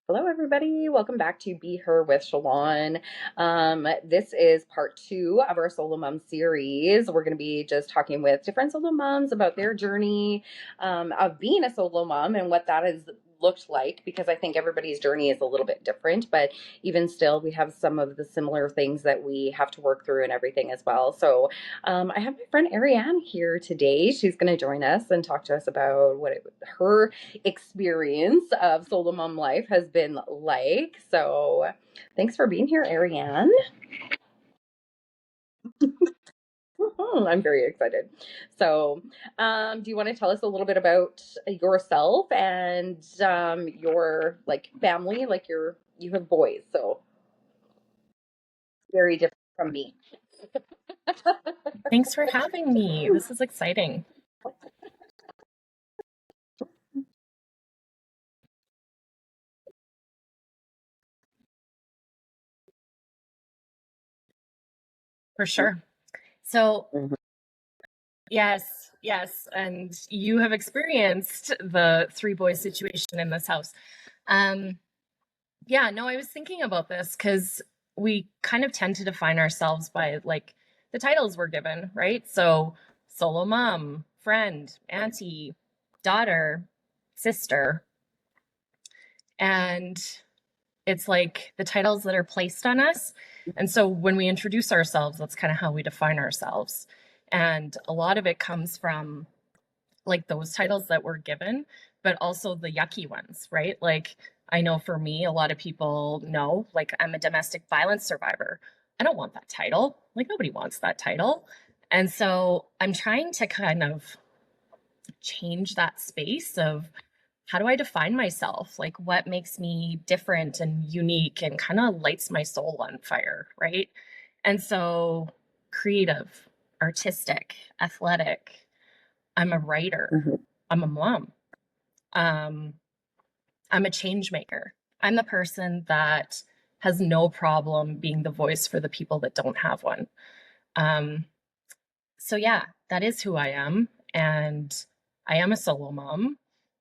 Hello, everybody. Welcome back to Be Her with Shalon. This is part 2 of our solo mom series. We're going to be just talking with different solo moms about their journey of being a solo mom and what that has looked like, because I think everybody's journey is a little bit different, but even still, we have some of the similar things that we have to work through and everything as well. So I have my friend Ariane here today. She's going to join us and talk to us about her experience of solo mom life has been like. So thanks for being here, Ariane. I'm very excited. So, do you want to tell us a little bit about yourself and your like family? Like you have boys, so very different from me. Thanks for having me. This is exciting. For sure. So, Mhm. yes. And you have experienced the three boys situation in this house. Yeah, no, I was thinking about this because we kind of tend to define ourselves by like the titles we're given, right? So, solo mom, friend, auntie, daughter, sister. And it's like the titles that are placed on us. And so when we introduce ourselves, that's kind of how we define ourselves. And a lot of it comes from like those titles that we're given, but also the yucky ones, right? Like I know for me, a lot of people know, like I'm a domestic violence survivor. I don't want that title. Like nobody wants that title. And so I'm trying to kind of change that space of how do I define myself? Like, what makes me different and unique and kind of lights my soul on fire, right? And so, creative, artistic, athletic. I'm a writer. Mhm. I'm a mom. Um, I'm a change maker. I'm the person that has no problem being the voice for the people that don't have one. Um, so yeah, that is who I am. And I am a solo mom,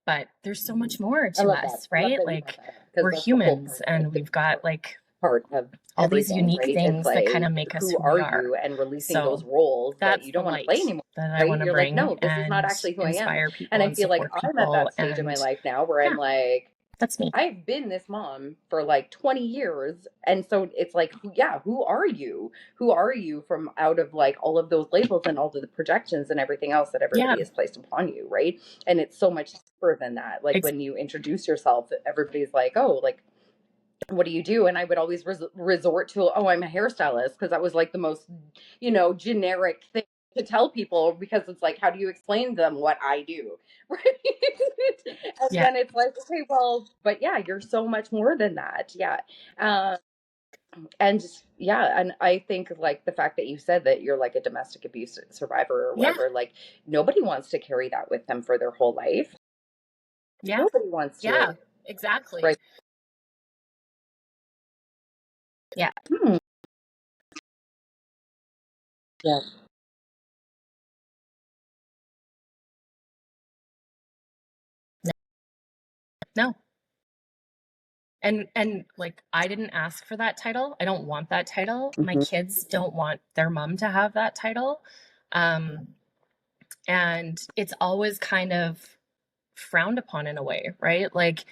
but there's so much more I to love that. us, I love right? that you brought Like that up because we're that's the whole humans part, and like the we've got like part of all these everything, unique right? It's things that kind like, of make us who who we are are. you? And releasing those So roles that that's you the don't want to play light anymore, that I right? want to You're like, bring no, this is not and actually who I am. inspire And people I and feel like support I'm at that people. stage in my And life now where I'm yeah, like, that's me. I've been this mom for like 20 years. And so it's like, yeah, who are you? Who are you from out of like all of those labels and all of the projections and everything else that Yeah, everybody has placed upon you, right? And it's so much deeper than that. Like ex- when you introduce yourself, everybody's like, oh, like, what do you do? And I would always resort to, oh, I'm a hairstylist, because that was like the most, generic thing to tell people, because it's like, how do you explain to them what I do? Right. And yeah, then it's like, okay, well, but yeah, you're so much more than that. Yeah. Um, and just, yeah. And I think like the fact that you said that you're like a domestic abuse survivor or yeah, whatever, like nobody wants to carry that with them for their whole life. yeah, Nobody wants to, yeah, exactly. right? Yeah, Hmm. Yeah. no. And like I didn't ask for that title. I don't want that title. My Hmm. kids don't want their mom to have that title. Um, and it's always kind of frowned upon in a way, right? Like,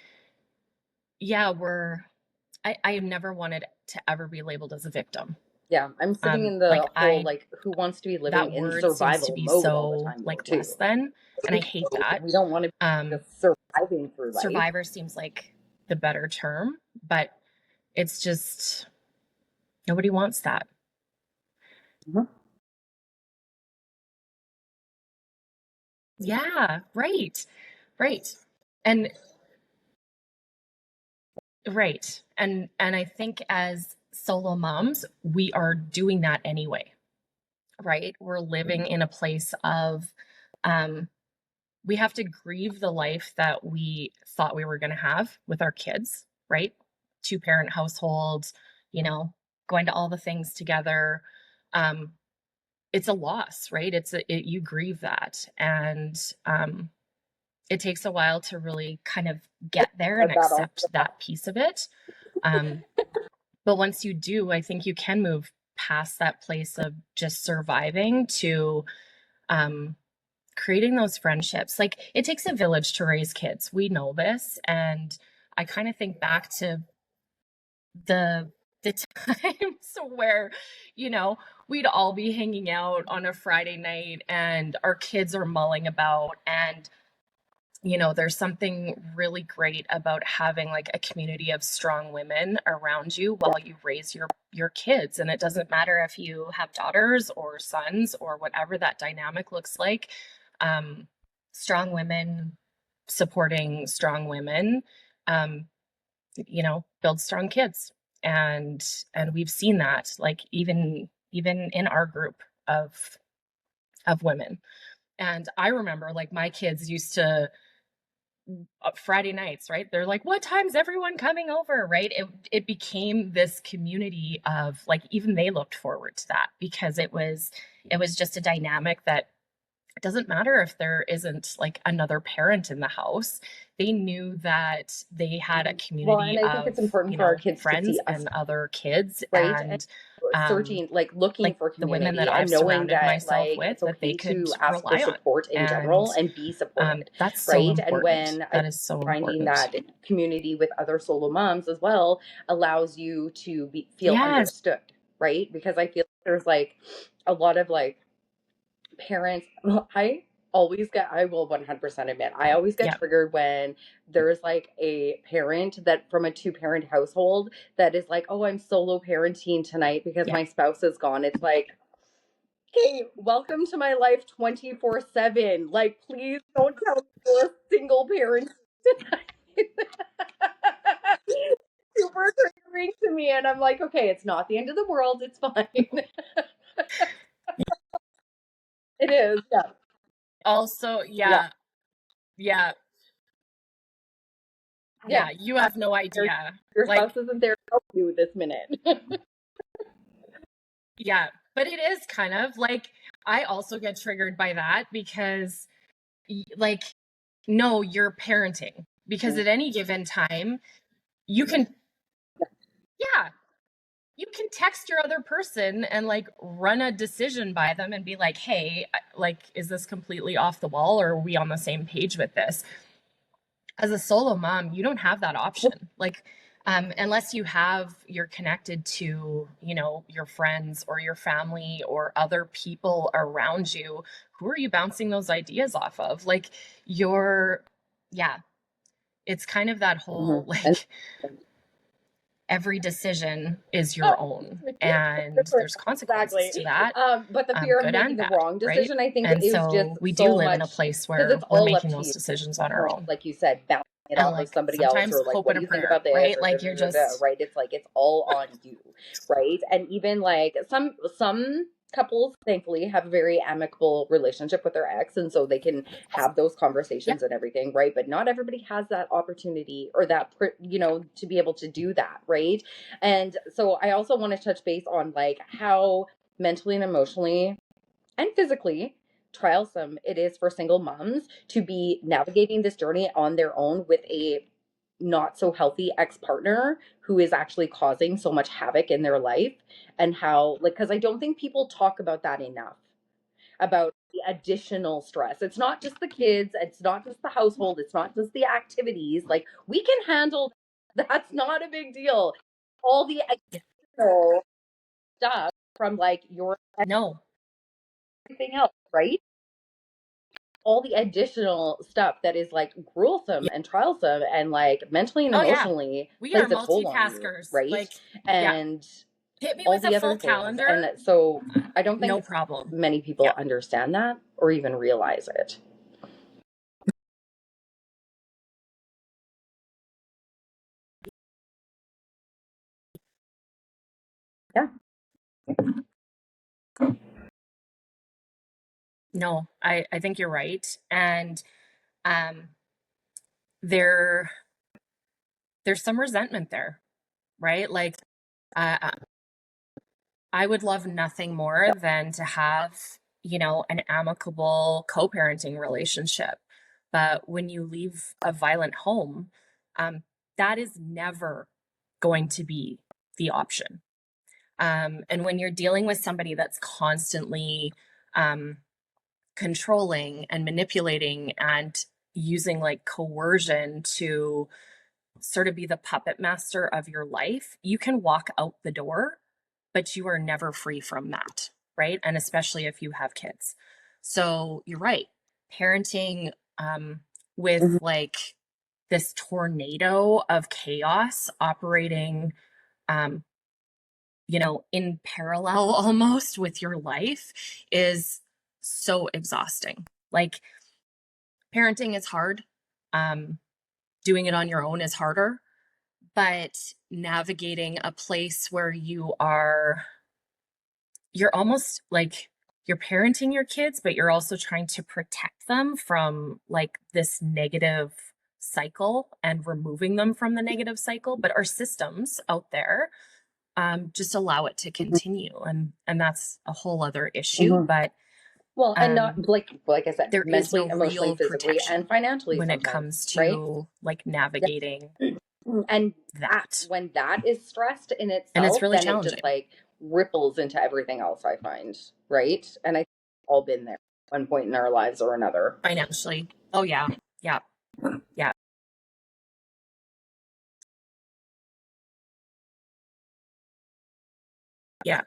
yeah, I have never wanted to ever be labeled as a victim. Yeah, I'm sitting in the Like whole like, who wants to be living that in word seems to survival be mode all the so time though like too. less than, and I hate that. We don't want to be Um, just surviving through life. Survivor seems like the better term, but it's just nobody wants that. Mhm. Yeah, right. Right. And right. And I think as solo moms, we are doing that anyway, right? We're living in a place of um we have to grieve the life that we thought we were going to have with our kids, right? Two parent households, going to all the things together. Um it's a loss, right? You grieve that. And it takes a while to really kind of get there and Said that all. accept that piece of it. Um, but once you do, I think you can move past that place of just surviving to creating those friendships. Like, it takes a village to raise kids. We know this. And I kind of think back to the times where, you know, we'd all be hanging out on a Friday night and our kids are mulling about, and you know, there's something really great about having like a community of strong women around you while you raise your kids. And it doesn't matter if you have daughters or sons or whatever that dynamic looks like. Um, Strong women supporting strong women, um, you know, build strong kids. And we've seen that, like, even in our group of women. And I remember, like, my kids used to Friday nights, right? They're like, "What time's everyone coming over?" Right? It became this community of, like, even they looked forward to that because it was just a dynamic that it doesn't matter if there isn't like another parent in the house. They knew that they had a Well, community and I think it's of, important you for our know, kids to see friends us, and other kids, right? And and um, searching, like looking like for the women community that and I've knowing surrounded that myself like with it's that they okay could to ask for rely on. support in And general and be supported, that's so right? And important. when I That is so finding important. that community with other solo moms as well allows you to feel Yes. understood, right? Because I feel like there's like a lot of like parents. I will 100% admit, I always get Yeah. triggered when there's like a parent that from a two-parent household that is like, oh, I'm solo parenting tonight because Yeah. my spouse is gone. It's like, hey, welcome to my life 24/7. Like, please don't tell me you're a single parent tonight. Super triggering to me. And I'm like, okay, it's not the end of the world. It's fine. It is. Yeah. Also, Yeah. yeah. Yeah. Yeah. Yeah. You have no idea. Your Like, spouse isn't there to help you this minute. yeah. But it is kind of like, I also get triggered by that because, like, no, you're parenting. Because at any given time, you can, yeah, you can text your other person and like run a decision by them and be like, hey, like, is this completely off the wall, or are we on the same page with this? As a solo mom, you don't have that option. Like, unless you're connected to, you know, your friends or your family or other people around you, who are you bouncing those ideas off of? Like, yeah, it's kind of that whole, And like, every decision is your own and there's consequences exactly. to that, But the fear of good making and the bad, wrong right? decision, I think, And is just so we do so live in a much place because where it's we're all up making to those you. decisions on our own. Like you said, bouncing it And off of like somebody else, sometimes or like, hope what and do a you think prayer, about this, right? or da, Like, da, you're da, da, just, right? It's like it's all on you, right? And even like some couples, thankfully, have a very amicable relationship with their ex, and so they can have those yeah, conversations and everything, right? But not everybody has that opportunity or that to be able to do that, right? And so I also want to touch base on like how mentally and emotionally and physically trialsome it is for single moms to be navigating this journey on their own with a not so healthy ex-partner who is actually causing so much havoc in their life. And how, like, because I don't think people talk about that enough, about the additional stress. It's not just the kids, it's not just the household, it's not just the activities. Like, we can handle that's not a big deal. All the yeah, additional stuff from like your no, everything else, right? All the additional stuff that is like gruesome yeah, and trialsome and like mentally and oh yeah, emotionally we are plays a toll on you, multitaskers. right? Like, yeah, And hit me all with a the other full things. calendar, And so I don't no think problem. many people Yeah, understand that or even realize it. Yeah. no, I think you're right. And um there there's some resentment there, right? Like, I would love nothing more than to have, you know, an amicable co-parenting relationship. But when you leave a violent home, that is never going to be the option. And when you're dealing with somebody that's constantly controlling and manipulating and using like coercion to sort of be the puppet master of your life, you can walk out the door, but you are never free from that, right? And especially if you have kids. So you're right. Parenting with Mhm. like this tornado of chaos operating, um, in parallel almost with your life is so exhausting. Like parenting is hard. Doing it on your own is harder, but navigating a place where you're almost like you're parenting your kids, but you're also trying to protect them from like this negative cycle and removing them from the negative cycle. But our systems out there just allow it to Mhm. continue, and that's a whole other issue. Mhm. But Well, and not like I said, there is no mentally, emotionally, real physically, and protection financially when it sometimes, comes right? to like navigating And that that, when that is stressed in and it's itself, really then it just challenging like ripples into everything else, I find, right? And I think we've all been there at one point in our lives or another. financially. Oh yeah, yeah, yeah, yeah,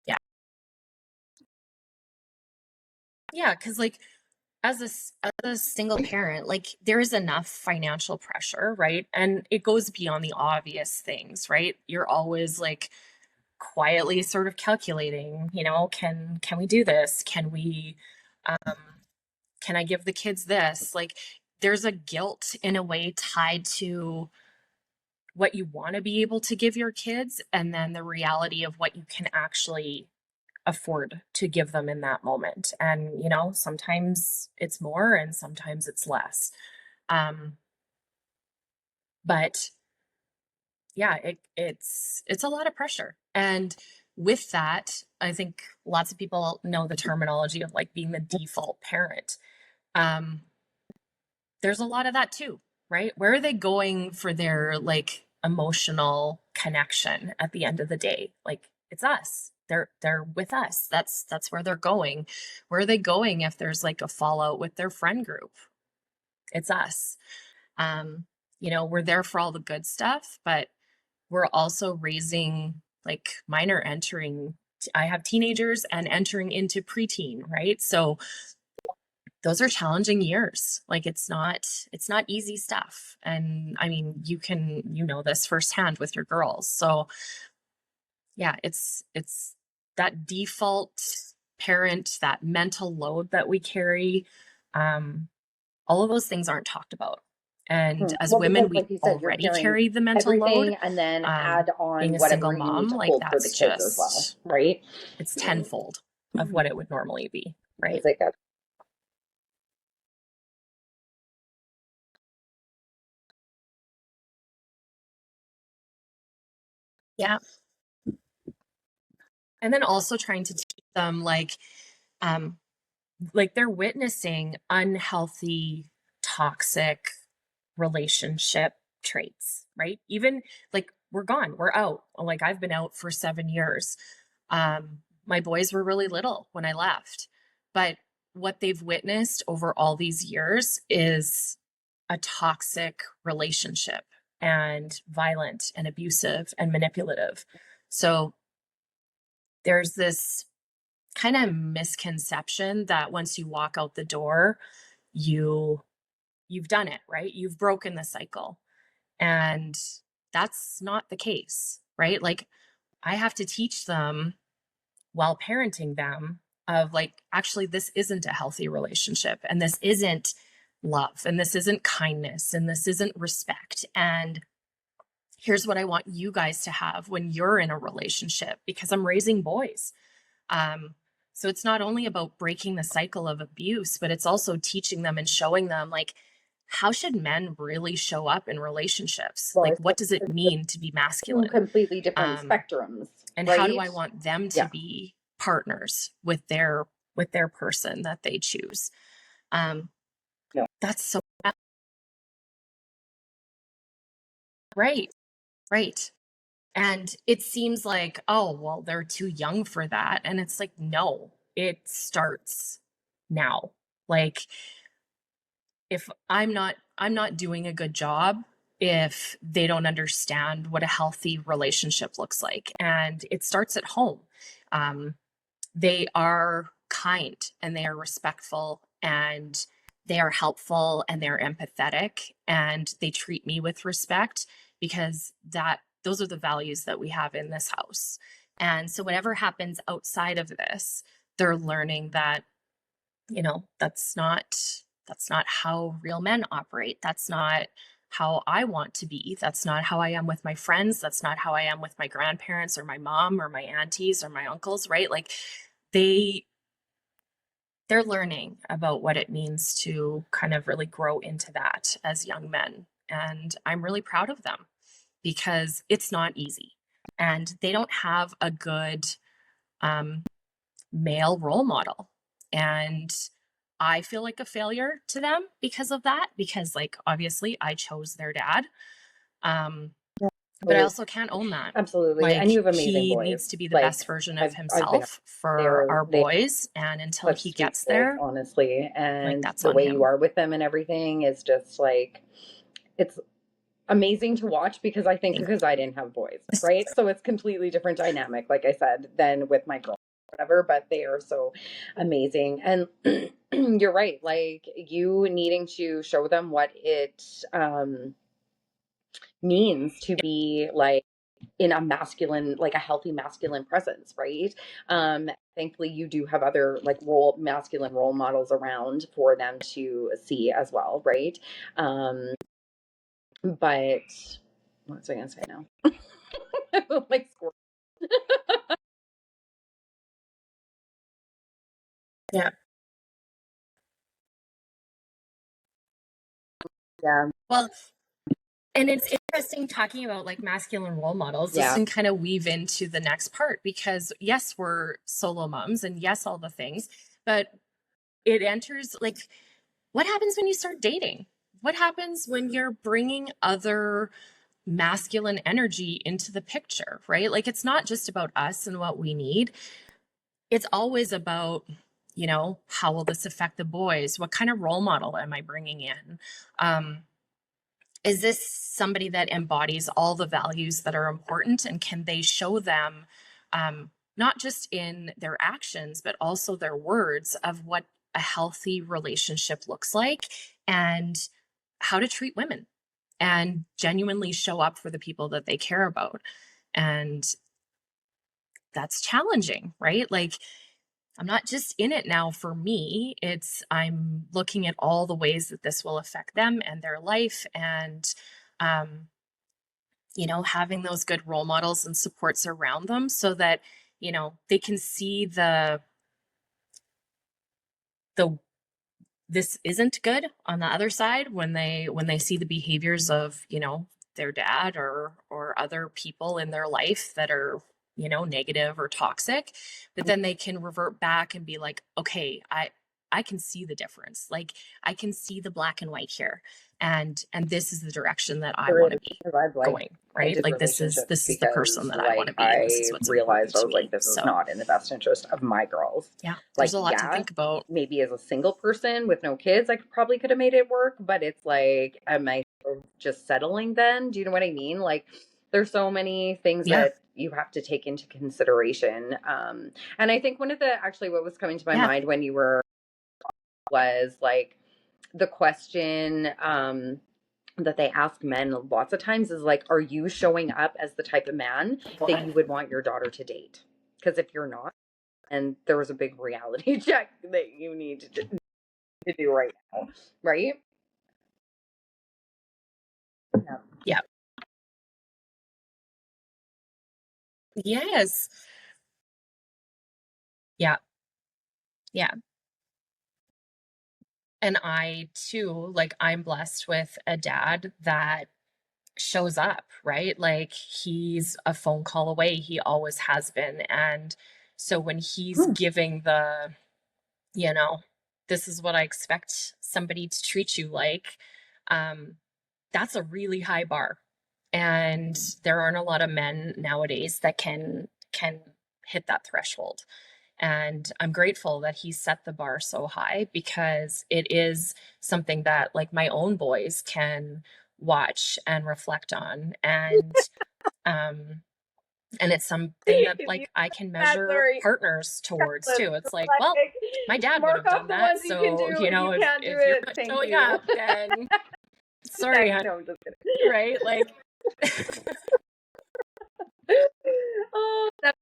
yeah, yeah. Because like as a single parent, like there is enough financial pressure, right? And it goes beyond the obvious things, right? You're always like quietly sort of calculating, can we do this? Um, can I give the kids this? Like there's a guilt in a way tied to what you want to be able to give your kids and then the reality of what you can actually afford to give them in that moment. And, sometimes it's more and sometimes it's less. Um, but yeah, it's a lot of pressure. And with that, I think lots of people know the terminology of like being the default parent. Um, there's a lot of that too, right? Where are they going for their like emotional connection at the end of the day? Like it's us. They're with us. That's where they're going. Where are they going if there's like a fallout with their friend group? It's us. We're there for all the good stuff, but we're also raising like mine are entering I have teenagers and entering into preteen, right? So those are challenging years. Like it's not easy stuff. And I mean, you know this firsthand with your girls. So yeah, it's that default parent, that mental load that we carry. Um, all of those things aren't talked about. And as Well, because women, we like you said, you're already carrying carry the mental load. everything and then add Being on a single whatever you need mom, to like hold for the that's kids as well, just right? it's tenfold of what it would normally be, right? It's like a Yeah. And then also trying to teach them um like they're witnessing unhealthy, toxic relationship traits, right? Even like we're out. Like I've been out for 7 years. My boys were really little when I left, but what they've witnessed over all these years is a toxic relationship and violent and abusive and manipulative. So there's this kind of misconception that once you walk out the door, you you've done it, right? You've broken the cycle. And that's not the case, right? Like I have to teach them while parenting them of like actually this isn't a healthy relationship and this isn't love and this isn't kindness and this isn't respect and here's what I want you guys to have when you're in a relationship because I'm raising boys. Um, so it's not only about breaking the cycle of abuse, but it's also teaching them and showing them like how should men really show up in relationships? well, Like I what suppose does it mean to be two masculine? completely different Um, spectrums, and how do right? I want them to Yeah. be partners with their person that they choose? Um, No. That's so right. Right. And it seems like, oh, well, they're too young for that. And it's like, no, it starts now. Like, if I'm not doing a good job if they don't understand what a healthy relationship looks like. And it starts at home. Um, they are kind and they are respectful and they are helpful and they're empathetic and they treat me with respect, because those are the values that we have in this house. And so whatever happens outside of this, they're learning that, that's not how real men operate. That's not how I want to be. That's not how I am with my friends. That's not how I am with my grandparents or my mom or my aunties or my uncles, right? Like, they're learning about what it means to kind of really grow into that as young men. And I'm really proud of them because it's not easy. And they don't have a good male role model. And I feel like a failure to them because of that, because, like, obviously I chose their dad. But I also can't own that. Absolutely. And Like, you have amazing he boys. needs to be the Like best version of I've been himself for there. our They boys. And until such he sweet gets boys, there, honestly. like, And that's the on way you him. are with them and everything is just like, it's amazing to watch, because I think Thank because I didn't have boys, right? So it's completely different dynamic, like I said, than with my girl, whatever, but they are so amazing. And you're right, like you needing to show them what it means to be like in a masculine, like a healthy masculine presence, right? Thankfully you do have other like masculine role models around for them to see as well, right? But what was I gonna say now? Like squirrel. Yeah. Yeah. Well, and it's interesting talking about like masculine role models. This Yeah. can kind of weave into the next part, because yes, we're solo moms and yes, all the things, but it enters like, what happens when you start dating? What happens when you're bringing other masculine energy into the picture, right? Like, it's not just about us and what we need. It's always about, how will this affect the boys? What kind of role model am I bringing in? Is this somebody that embodies all the values that are important, and can they show them, not just in their actions but also their words, of what a healthy relationship looks like and how to treat women and genuinely show up for the people that they care about? And that's challenging, right? Like, I'm not just in it now for me. I'm looking at all the ways that this will affect them and their life. And, um, having those good role models and supports around them so that, they can see the this isn't good on the other side, when they see the behaviors of, their dad or other people in their life that are, negative or toxic. But then they can revert back and be like, okay, I can see the difference. Like, I can see the black and white here, and this is the direction that I There want is, to be because I've like going, right? ended Like, this is relationships this is the person because that I want like to be, and this is I what's important realized I to was like, me. this is So not in the best interest of my girls. yeah, there's Like, a lot to yeah, think about. maybe as a single person with no kids, I probably could have made it work, but it's like, am I just settling then? Do you know what I mean? Like, there's so many things Yeah. that you have to take into consideration. And I think one of the actually what was coming to my Yeah. mind when you were was like the question that they ask men lots of times is like, are you showing up as the type of man that you would want your daughter to date? Because if you're not, and there was a big reality check that you need to do right now, right? Yeah. Yeah. Yes. Yeah. Yeah. And I too, like, I'm blessed with a dad that shows up, right? Like, he's a phone call away. He always has been. And so when he's Hmm. giving the, you know, this is what I expect somebody to treat you like, that's a really high bar. And there aren't a lot of men nowadays that can hit that threshold. And I'm grateful that he set the bar so high, because it is something that like my own boys can watch and reflect on. And it's something that If you like I can that, measure sorry, partners towards too. It's like, well, like, my dad would mark have off done the that. ones you can So, do. If you if, can't do you're it, not thank showing you. up, then sorry, Next. hon, No, I'm just kidding. right? Like, Oh, that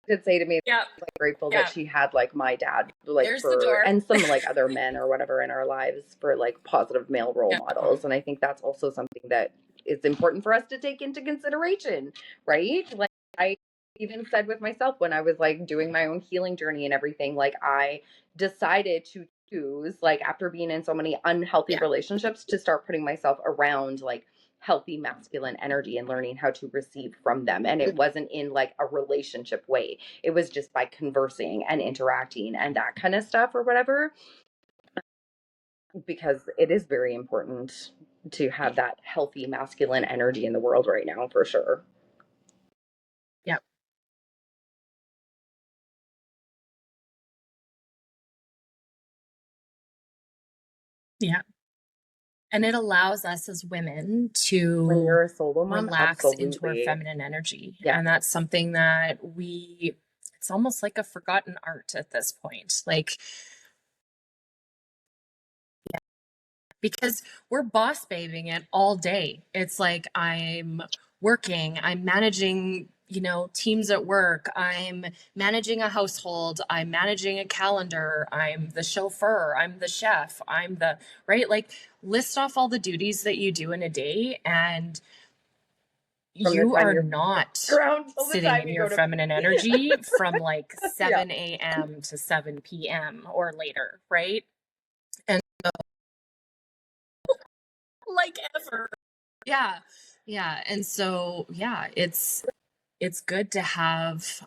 did say to me, yeah, like, grateful that yeah, she had like my dad, like, there's the for, door. and some like other men or whatever in our lives, for like positive male role Yeah, models. And I think that's also something that is important for us to take into consideration, right? Like, I even said with myself when I was like doing my own healing journey and everything, like, I decided to choose, like, after being in so many unhealthy yeah, relationships, to start putting myself around like healthy masculine energy and learning how to receive from them. And it wasn't in like a relationship way, it was just by conversing and interacting and that kind of stuff or whatever, because it is very important to have that healthy masculine energy in the world right now, for sure. yeah, yeah. And it allows us as women When to you're a solo mom, relax into our absolutely. feminine energy. Yeah. And that's something that it's almost like a forgotten art at this point. Like, because we're boss babing it all day. It's like I'm working, I'm managing, teams at work, I'm managing a household, I'm managing a calendar, I'm the chauffeur, I'm the chef, I'm the, right? Like, list off all the duties that you do in a day, and From the you time are you're not around till the sitting time in you your go to feminine bed. energy from like Yeah. 7 a.m. to 7 p.m. or later, right? And like ever. Yeah. Yeah. And so, yeah, it's good to have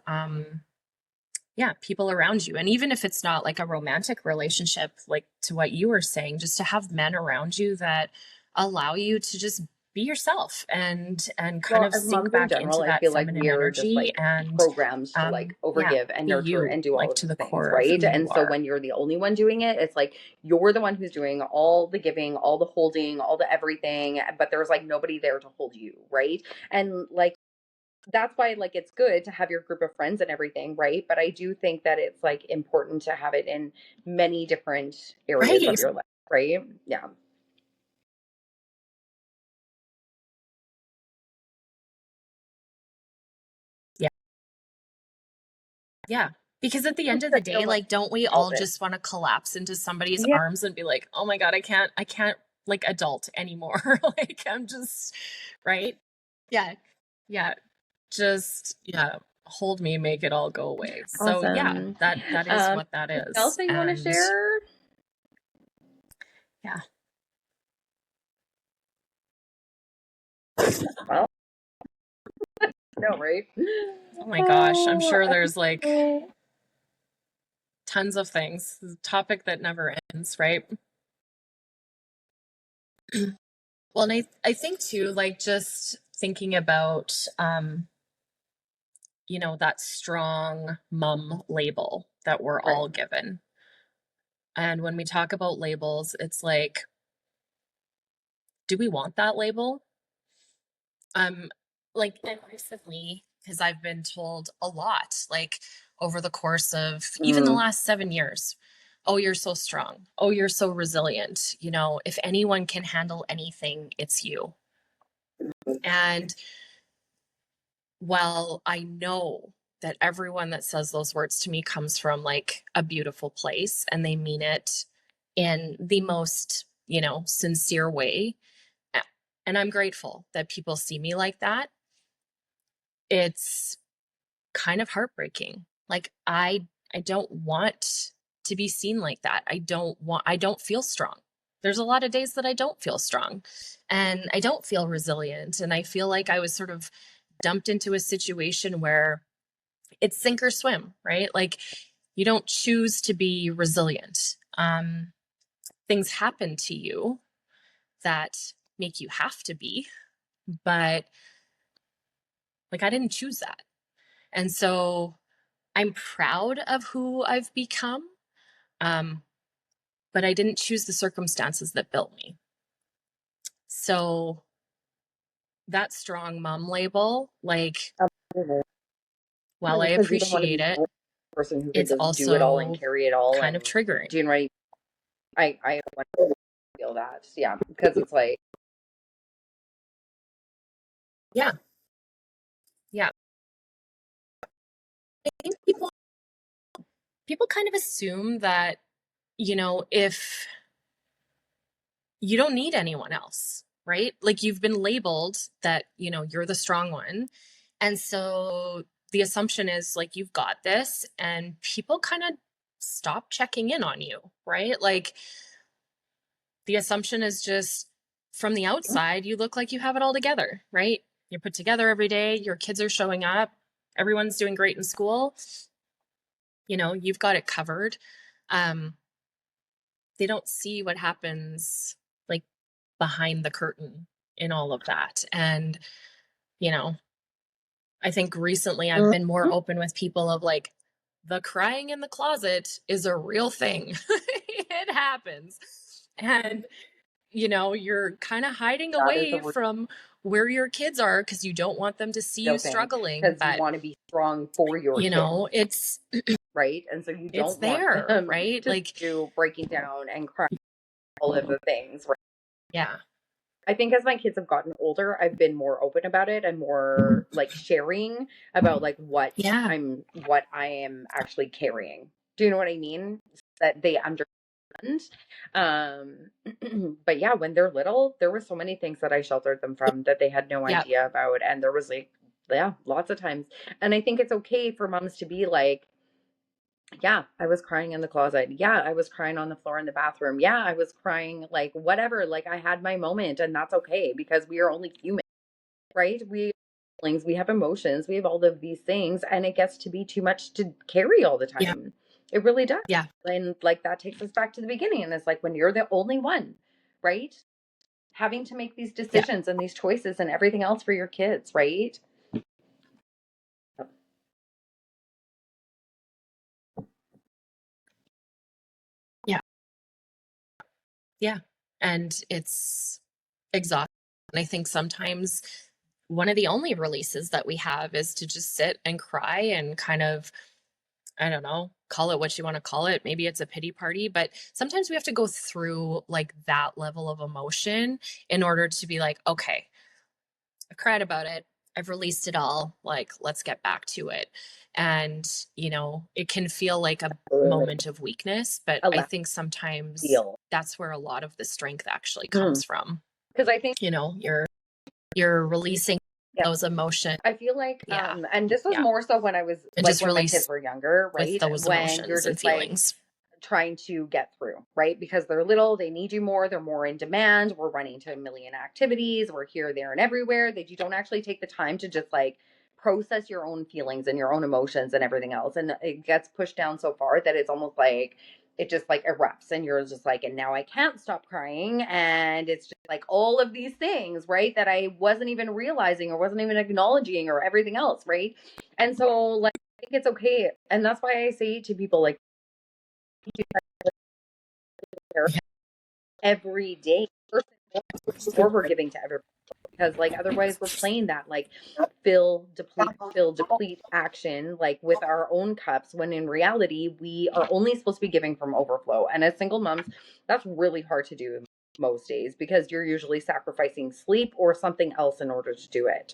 yeah, people around you. And even if it's not like a romantic relationship, like to what you were saying, just to have men around you that allow you to just be yourself and kind Well, of as sink moms in back general, into I that feel like feminine we're just energy like and programmed to like yeah, overgive and be nurture you, and do all like of to these the things, core of right? who And you so are. when you're the only one doing it, it's like you're the one who's doing all the giving, all the holding, all the everything, but there's like nobody there to hold you, right? And like, that's why like it's good to have your group of friends and everything, right? But I do think that it's like important to have it in many different areas of Right. your life, right? Yeah. Yeah. Yeah. Because at the end of the Because no day, one like, don't we solve all it. just want to collapse into somebody's Yeah. arms and be like, oh my God, I can't like adult anymore. Like, I'm just, right? Yeah. Yeah. Just, yeah. Hold me, make it all go away. So yeah, Awesome. that is what that Anything else is. that you want to And share? yeah. Well, no, right? Oh my gosh. I'm Oh, sure there's like okay. tons of things. It's a topic that never ends, right? Well, and I think too, like just thinking about that strong mom label that we're Right. all given. And when we talk about labels, it's like, do we want that label? Um, like, and recently, because I've been told a lot, like over the course of even the Mm, last 7 years, oh, you're so strong. Oh, you're so resilient. If anyone can handle anything, it's you. And while I know that everyone that says those words to me comes from like a beautiful place and they mean it in the most, sincere way. And I'm grateful that people see me like that. It's kind of heartbreaking. Like I don't want to be seen like that. I don't feel strong. There's a lot of days that I don't feel strong and I don't feel resilient. And I feel like I was sort of dumped into a situation where it's sink or swim, right? Like you don't choose to be resilient. things happen to you that make you have to be, but like I didn't choose that. And so I'm proud of who I've become. But I didn't choose the circumstances that built me. So that strong mom label, like, while I Because you don't want to appreciate be it, the person who can it's just do it all and also carry it all. kind And of triggering. do you know what I want to feel that. Yeah. Because it's like, Yeah. Yeah. I think people kind of assume that, if you don't need anyone else, right? Like you've been labeled that, you're the strong one. And so the assumption is like, you've got this, and people kind of stop checking in on you, right? Like the assumption is just from the outside, you look like you have it all together, right? You're put together every day, your kids are showing up, everyone's doing great in school, you've got it covered. They don't see what happens like behind the curtain in all of that. And, you know, I think recently I've been more open with people of like, the crying in the closet is a real thing. It happens. And, you're kind of hiding that is away a from where your kids are because you don't want them to see you real thing. struggling. Because you But, want to be strong for your kids, it's right? And so you it's don't want there, them right? to Like, do breaking down and crying all of the things, right? yeah. I think as my kids have gotten older, I've been more open about it and more like sharing about like Yeah. what I am actually carrying. Do you know what I mean? That they understand. Um, but yeah, when they're little, there were so many things that I sheltered them from that they had no Yeah. idea about. And there was like, yeah, lots of times. And I think it's okay for moms to be like, yeah, I was crying in the closet. Yeah, I was crying on the floor in the bathroom. Yeah, I was crying like whatever. Like I had my moment and that's okay because we are only human, right? We have feelings, we have emotions, we have all of these things and it gets to be too much to carry all the Yeah. time. It really does. Yeah. And like that takes us back to the beginning and it's like when you're the only one, right? Having to make these Yeah. decisions and these choices and everything else for your kids, right? Yeah. Yeah. And it's exhausting. And I think sometimes one of the only releases that we have is to just sit and cry and kind of, I don't know, call it what you want to call it. Maybe it's a pity party, but sometimes we have to go through like that level of emotion in order to be like, okay, I've cried about it. I've released it all. Like, let's get back to it. And, it can feel like a moment of weakness, but I Allow think sometimes feel. that's where a lot of the strength actually Because comes from. I think You're releasing yeah, those emotions. I feel like, Yeah. and this was Yeah. more so when I was And like just when my kids release were younger, with right? those When you're emotions and just like feelings. trying to get through, right? Because they're little, they need you more, they're more in demand. We're running to a million activities, we're here, there, and everywhere that you don't actually take the time to just like process your own feelings and your own emotions and everything else. And it gets pushed down so far that it's almost like it just like erupts and you're just like, and now I can't stop crying. And it's just like all of these things, right? That I wasn't even realizing or wasn't even acknowledging or everything else, right? And so, like, I think it's okay. And that's why I say to people, like, Yeah. every day before we're giving to everybody because like otherwise we're playing that like fill deplete action like with our own cups when in reality we are only supposed to be giving from overflow and as single moms that's really hard to do most days because you're usually sacrificing sleep or something else in order to do it.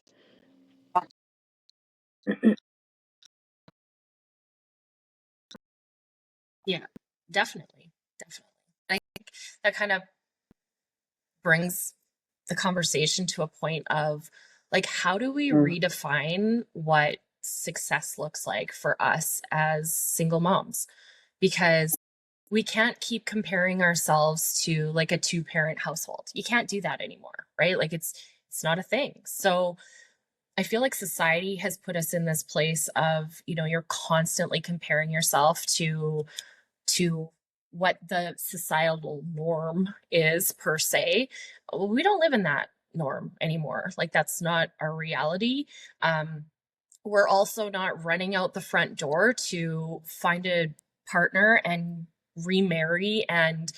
Yeah. Definitely. Definitely. I think that kind of brings the conversation to a point of like, how do we Mm. redefine what success looks like for us as single moms? Because we can't keep comparing ourselves to like a two-parent household. You can't do that anymore, right? Like it's not a thing. So I feel like society has put us in this place of, you're constantly comparing yourself to what the societal norm is per se. We don't live in that norm anymore. Like, that's not our reality. We're also not running out the front door to find a partner and remarry and,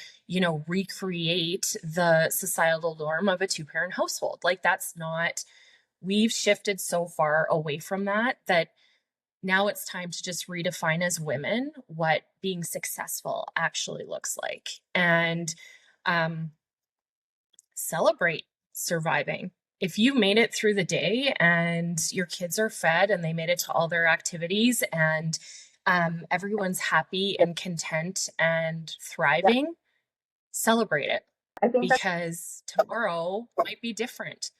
recreate the societal norm of a two-parent household. Like, that's not, we've shifted so far away from that now it's time to just redefine as women what being successful actually looks like, and celebrate surviving. If you made it through the day and your kids are fed and they made it to all their activities, and everyone's happy and content and Yeah, thriving, celebrate it, I think that's because tomorrow might be different.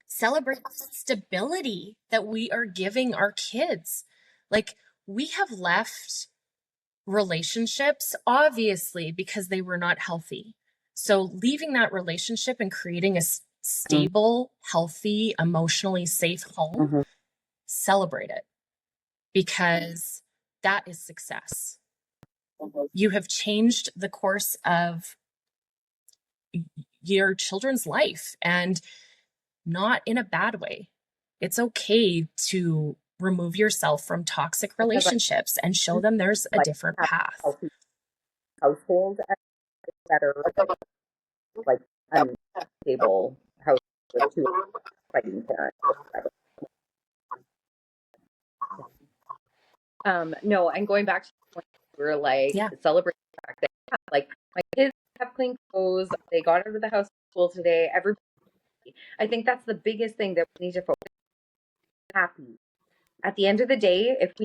Celebrate the stability that we are giving our kids. Like, we have left relationships, obviously, because they were not healthy. So leaving that relationship and creating a stable, healthy, emotionally safe home, mm-hmm. celebrate it, because that is success. You have changed the course of your children's life, and not in a bad way. It's okay to remove yourself from toxic Because I relationships and show them there's a like different have a path. healthy household and better than like unstable house with two fighting parents. No, and going back to the point we were like Yeah. celebrating the fact that yeah, like my kids have clean clothes, they got out of the house school today. Everybody, I think that's the biggest thing that we need to focus on. Happy. At the end of the day, if we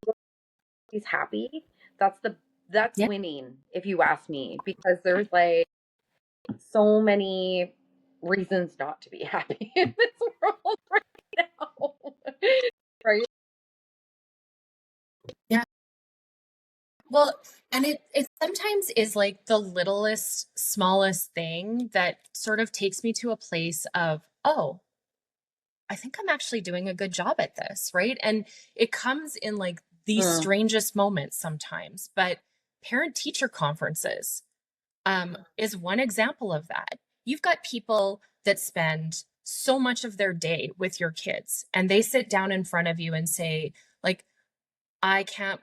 he's happy, that's Yeah. winning, if you ask me, because there's like so many reasons not to be happy in this world right now. Right? Yeah. Well, and it sometimes is like the littlest, smallest thing that sort of takes me to a place of, oh, I think I'm actually doing a good job at this, right? And it comes in like the Mm, strangest moments sometimes, but parent teacher conferences is one example of that. You've got people that spend so much of their day with your kids, and they sit down in front of you and say, like, I can't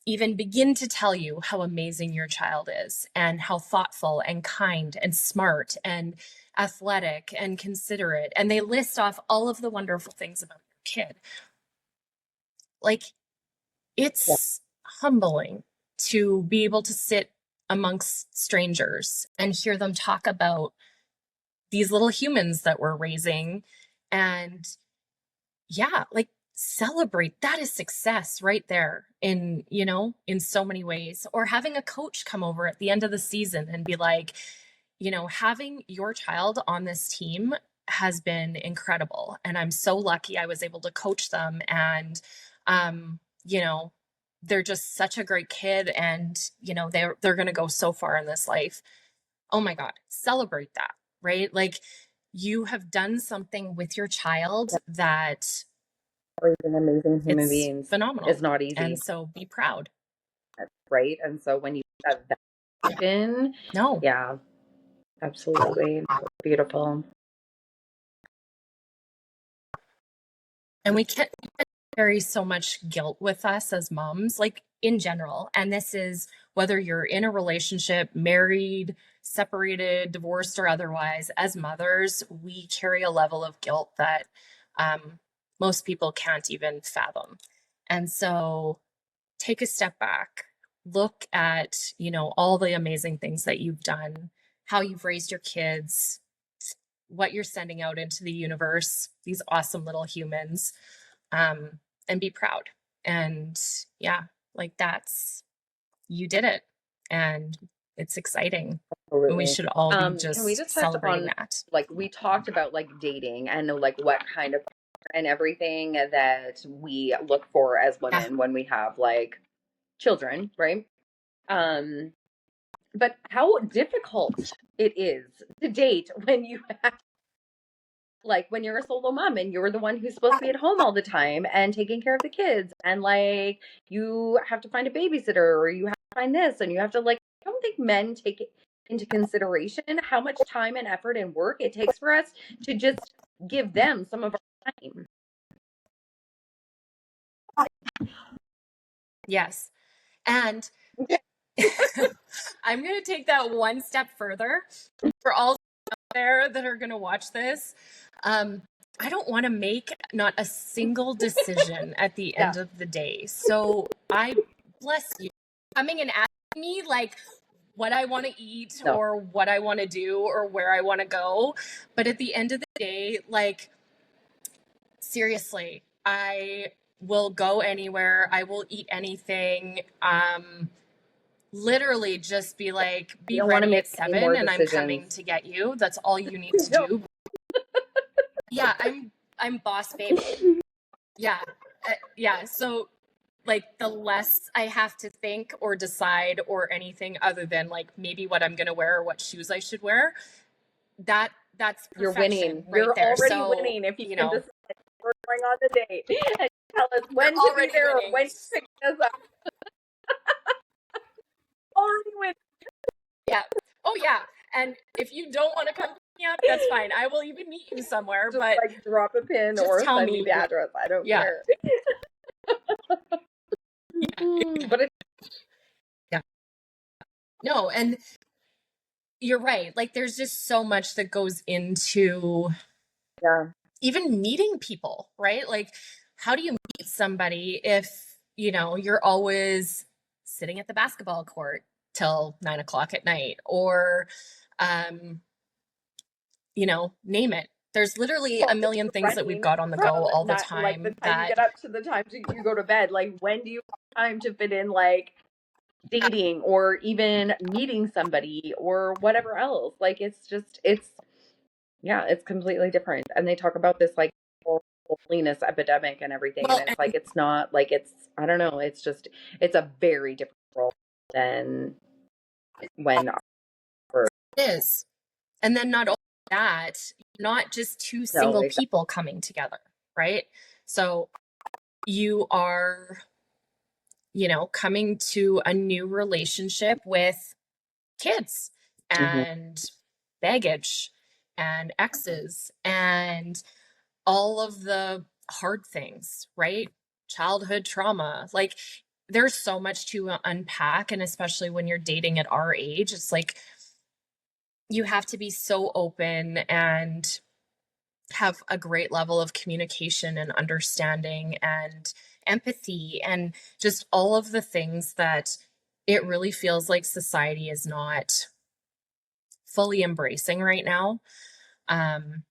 even begin to tell you how amazing your child is, and how thoughtful and kind and smart and athletic and considerate. And they list off all of the wonderful things about your kid. Like, yeah, it's humbling to be able to sit amongst strangers and hear them talk about these little humans that we're raising. And yeah, like, celebrate, that is success right there, in so many ways. Or having a coach come over at the end of the season and be like, having your child on this team has been incredible, and I'm so lucky I was able to coach them. And um you know they're just such a great kid, and they're going to go so far in this life. Oh my God, celebrate that, right? Like, you have done something with your child that raising amazing human it's beings is phenomenal. not And easy, so be proud. right? And so when you have that in, No. yeah, absolutely beautiful. And we can't carry so much guilt with us as moms, like, in general. And this is whether you're in a relationship, married, separated, divorced, or otherwise. As mothers, we carry a level of guilt that most people can't even fathom. And so take a step back, look at, all the amazing things that you've done, how you've raised your kids, what you're sending out into the universe, these awesome little humans, and be proud. And yeah, like, you did it. And it's exciting. And we Absolutely. should all be Can we just just touch celebrating on that. like we talked about like dating and like what kind of and everything that we look for as Yeah. women when we have like children, right? Um, but how difficult it is to date when you have like when you're a solo mom and you're the one who's supposed to be at home all the time and taking care of the kids and like you have to find a babysitter or you find this, and you have to like, I don't think men take it into consideration how much time and effort and work it takes for us to just give them some of our time. Yes. And I'm going to take that one step further for all out there that are going to watch this. I don't want to make not a single decision at the end of the day. So I bless you coming and asking me like what I want to eat or what I want to do or where I want to go. But at the end of the day, like, seriously, I will go anywhere. I will eat anything. Literally just be like, be ready at 7 and I'm coming to get you. That's all you need to do. Yeah, I'm boss baby. Yeah. Yeah. So like the less I have to think or decide or anything other than like maybe what I'm going to wear or what shoes I should wear, that's perfection. You're winning. Right You're there. already So, winning if you can decide we're going on the date and tell us when to be there or when to pick us up. Already winning. Yeah. Oh yeah. And if you don't want to come pick me up, that's fine. I will even meet you somewhere. Just but like drop a pin or send me the address. I don't care. But yeah. No, and you're right. Like there's just so much that goes into even meeting people, right? Like how do you meet somebody if, you know, you're always sitting at the basketball court till 9 o'clock at night or, you know, name it. There's literally a million things that we've got on the go all the time. Like the time you get up to the time you go to bed. Like when do you have time to fit in like dating or even meeting somebody or whatever else? Like it's completely different. And they talk about this like loneliness epidemic and everything. And it's like, it's not like I don't know. It's just, it's a very different role than when it is. And then not only that, not just two single people coming together, right? So you are, you know, coming to a new relationship with kids and baggage and exes and all of the hard things, right? Childhood trauma. Like there's so much to unpack. And especially when you're dating at our age, it's like you have to be so open and have a great level of communication and understanding and empathy and just all of the things that it really feels like society is not fully embracing right now. And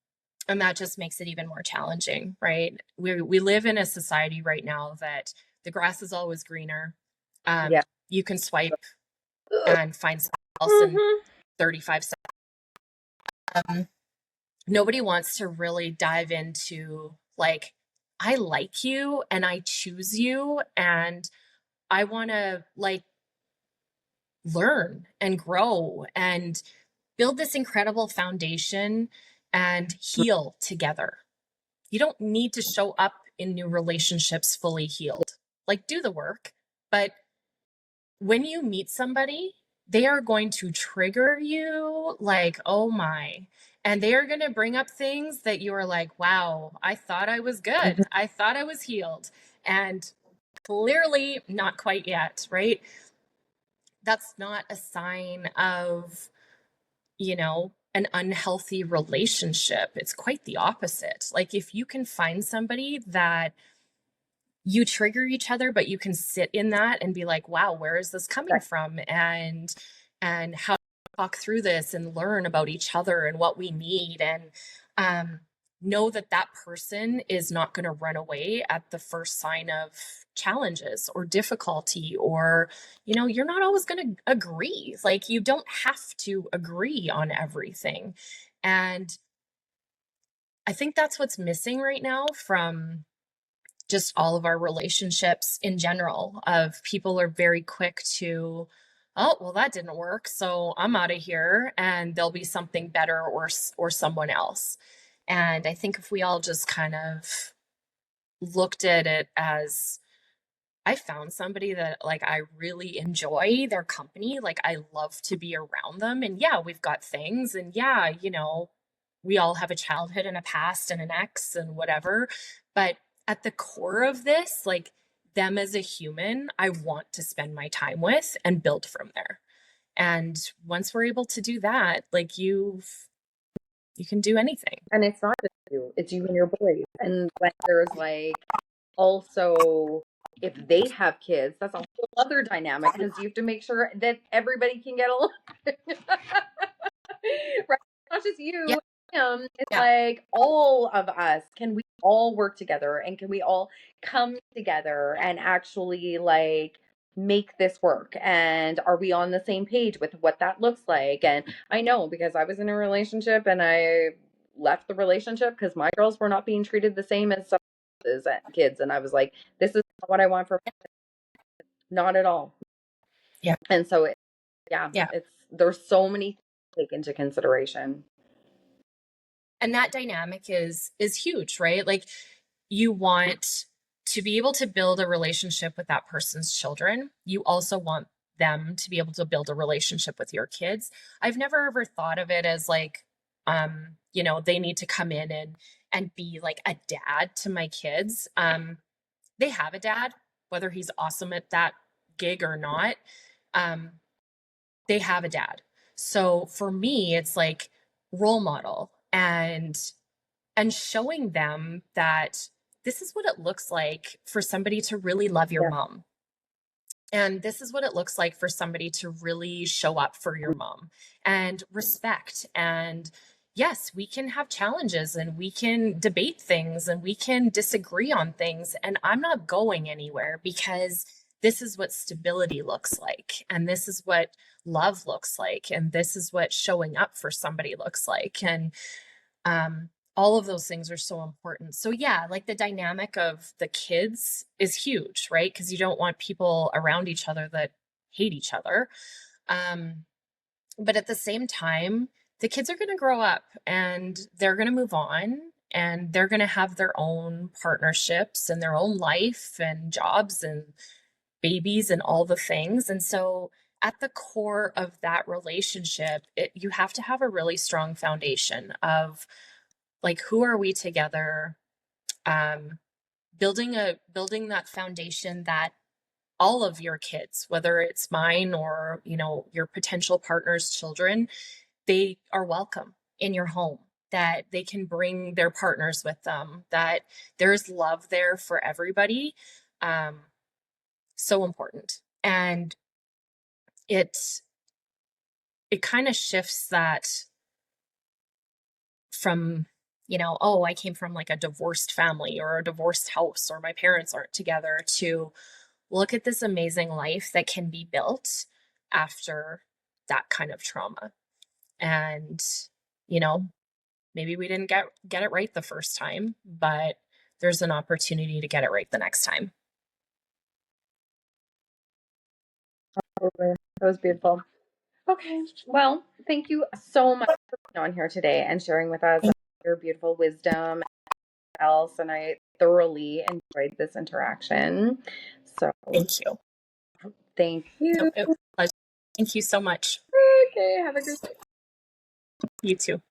that just makes it even more challenging, right? We live in a society right now that the grass is always greener. You can swipe and find something else in 35 seconds. Nobody wants to really dive into like, I like you and I choose you and I want to like learn and grow and build this incredible foundation and heal together. You don't need to show up in new relationships fully healed. Like do the work, but when you meet somebody, they are going to trigger you like, oh my. And they are going to bring up things that you are like, wow, I thought I was good. I thought I was healed. And clearly not quite yet, right? That's not a sign of, you know, an unhealthy relationship. It's quite the opposite. Like if you can find somebody that you trigger each other, but you can sit in that and be like, wow, where is this coming from? And how to talk through this and learn about each other and what we need. And know that that person is not going to run away at the first sign of challenges or difficulty, or, you know, you're not always going to agree. Like you don't have to agree on everything. And I think that's what's missing right now from just all of our relationships in general. Of people are very quick to, oh, well, that didn't work, so I'm out of here, and there'll be something better or someone else. And I think if we all just kind of looked at it as, I found somebody that like I really enjoy their company. Like I love to be around them. And yeah, we've got things. And yeah, we all have a childhood and a past and an ex and whatever. But at the core of this, like them as a human, I want to spend my time with and build from there. And once we're able to do that, like you can do anything. And it's not just you, it's you and your boys. And when there's like also, if they have kids, that's a whole other dynamic because you have to make sure that everybody can get along. Right? Not just Yeah. you, him. It's Yeah. like all of us. Can we all work together and can we all come together and actually like make this work? And are we on the same page with what that looks like? And I know because I was in a relationship and I left the relationship because my girls were not being treated the same as some kids. And I was like, this is not what I want for not at all. Yeah. And so yeah, Yeah. there's so many things to take into consideration. And that dynamic is huge, right? Like you want to be able to build a relationship with that person's children. You also want them to be able to build a relationship with your kids. I've never ever thought of it as like they need to come in and be like a dad to my kids. They have a dad, whether he's awesome at that gig or not. Um, they have a dad. So for me, it's like role model and showing them that this is what it looks like for somebody to really love your Yeah. mom. And this is what it looks like for somebody to really show up for your mom and respect. And yes, we can have challenges and we can debate things and we can disagree on things. And I'm not going anywhere because this is what stability looks like. And this is what love looks like. And this is what showing up for somebody looks like. And all of those things are so important. So yeah, like the dynamic of the kids is huge, right? Because you don't want people around each other that hate each other. But at the same time, the kids are going to grow up and they're going to move on and they're going to have their own partnerships and their own life and jobs and babies and all the things. And so at the core of that relationship, you have to have a really strong foundation of like who are we together, building that foundation that all of your kids, whether it's mine or your potential partner's children, they are welcome in your home, that they can bring their partners with them, that there's love there for everybody. So important. And it kind of shifts that from oh, I came from like a divorced family or a divorced house or my parents aren't together, to look at this amazing life that can be built after that kind of trauma. And maybe we didn't get it right the first time, but there's an opportunity to get it right the next time. That was beautiful. Okay. Well, thank you so much for being on here today and sharing with us your beautiful wisdom else. And I thoroughly enjoyed this interaction. So Thank you. thank you. It was a pleasure. Thank you so much. Okay. Have a great day. You too.